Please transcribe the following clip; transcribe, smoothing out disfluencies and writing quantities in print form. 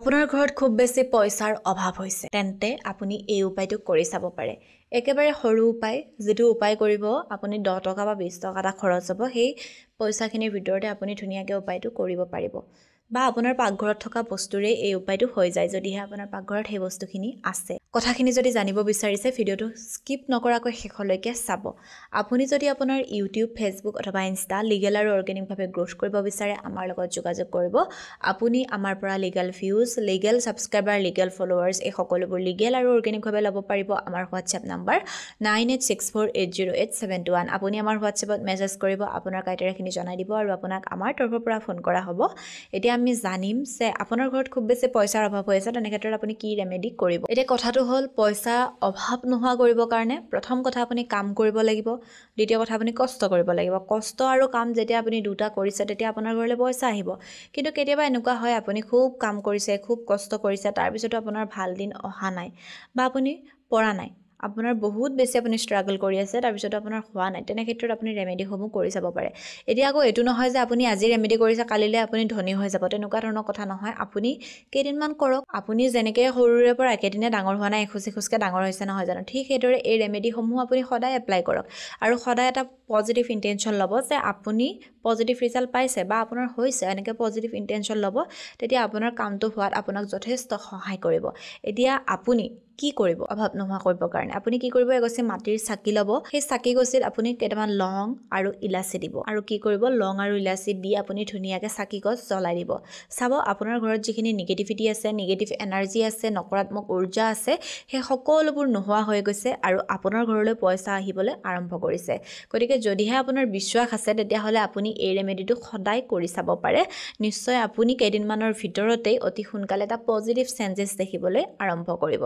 আপোনাৰ ঘৰত খুব বেছি পইচাৰ অভাৱ হৈছে তেন্তে আপুনি এই উপায়টো কৰি চাব পাৰে। একেবাৰে সৰু উপায়, যিটো উপায় কৰিব আপুনি 10 টকা বা 20 টকা এটা খৰচ হ'ব, সেই পইচাখিনিৰ ভিতৰতে আপুনি ধুনীয়াকৈ উপায়টো কৰিব পাৰিব। বা আপোনাৰ পাকঘৰত থকা বস্তুৰে এই উপায়টো হৈ যায়, যদিহে আপোনাৰ পাকঘৰত সেই বস্তুখিনি আছে। কথাখিনি যদি জানিব বিচাৰিছে, ভিডিঅ'টো স্কিপ নকৰাকৈ শেষলৈকে চাব। আপুনি যদি আপোনাৰ ইউটিউব, ফেচবুক অথবা ইনষ্টা লিগেল আৰু অৰ্গেনিকভাৱে গ্ৰ'থ কৰিব বিচাৰে, আমাৰ লগত যোগাযোগ কৰিব। আপুনি আমাৰ পৰা legal views, legal subscriber, legal followers এই সকলোবোৰ লিগেল আৰু অৰ্গেনিকভাৱে ল'ব পাৰিব। আমাৰ হোৱাটছএপ নাম্বাৰ 9864808721। আপুনি আমাৰ হোৱাটছএপত মেছেজ কৰিব, আপোনাৰ ক্ৰাইটেৰিয়াখিনি জনাই দিব আৰু আপোনাক আমাৰ তৰফৰ পৰা ফোন কৰা হ'ব। এতিয়া আমি জানিম যে আপোনাৰ ঘৰত খুব বেছি পইচাৰ অভাৱ হৈ আছে, তেনে ক্ষেত্ৰত আপুনি কি ৰেমেডি কৰিব। এতিয়া কথাটো হ'ল, পইচা অভাৱ নোহোৱা কৰিবৰ কাৰণে প্ৰথম কথা আপুনি কাম কৰিব লাগিব, দ্বিতীয় কথা আপুনি কষ্ট কৰিব লাগিব। কষ্ট আৰু কাম যেতিয়া আপুনি দুটা কৰিছে, তেতিয়া আপোনাৰ ঘৰলৈ পইচা আহিব। কিন্তু কেতিয়াবা এনেকুৱা হয়, আপুনি খুব কাম কৰিছে, খুব কষ্ট কৰিছে, তাৰপিছতো আপোনাৰ ভাল দিন অহা নাই বা আপুনি পৰা নাই, আপোনাৰ বহুত বেছি আপুনি ষ্ট্ৰাগল কৰি আছে, তাৰপিছতো আপোনাৰ হোৱা নাই। তেনে ক্ষেত্ৰত আপুনি ৰেমেডিসমূহ কৰি চাব পাৰে। এতিয়া আকৌ এইটো নহয় যে আপুনি আজি ৰেমেডি কৰিছে, কালিলৈ আপুনি ধনী হৈ যাব, তেনেকুৱা ধৰণৰ কথা নহয়। আপুনি কেইদিনমান কৰক। আপুনি যেনেকৈ সৰুৰে পৰা একেদিনে ডাঙৰ হোৱা নাই, এখোজ এখোজকৈ ডাঙৰ হৈছে নহয় জানো, ঠিক সেইদৰে এই ৰেমেডিসমূহ আপুনি সদায় এপ্লাই কৰক আৰু সদায় এটা পজিটিভ ইণ্টেনশ্যন ল'ব যে আপুনি পজিটিভ ৰিজাল্ট পাইছে বা আপোনাৰ হৈছে, এনেকৈ পজিটিভ ইণ্টেনশ্যন ল'ব। তেতিয়া আপোনাৰ কামটো হোৱাত আপোনাক যথেষ্ট সহায় কৰিব। এতিয়া আপুনি কি কৰিব অভাৱ নোহোৱা কৰিবৰ কাৰণে? আপুনি কি কৰিব, এগছি মাটিৰ চাকি ল'ব। সেই চাকি গছিত আপুনি কেইটামান লং আৰু ইলাচি দিব আৰু কি কৰিব, লং আৰু ইলাচি দি আপুনি ধুনীয়াকৈ চাকি গছ জ্বলাই দিব। চাব আপোনাৰ ঘৰত যিখিনি নিগেটিভিটি আছে, নিগেটিভ এনাৰ্জি আছে, নকাৰাত্মক উৰ্জা আছে, সেই সকলোবোৰ নোহোৱা হৈ গৈছে আৰু আপোনাৰ ঘৰলৈ পইচা আহিবলৈ আৰম্ভ কৰিছে। গতিকে যদিহে আপোনাৰ বিশ্বাস আছে, তেতিয়াহ'লে আপুনি এই ৰেমেডিটো সদায় কৰি চাব পাৰে। নিশ্চয় আপুনি কেইদিনমানৰ ভিতৰতেই অতি সোনকালে এটা পজিটিভ চেঞ্জেছ দেখিবলৈ আৰম্ভ কৰিব।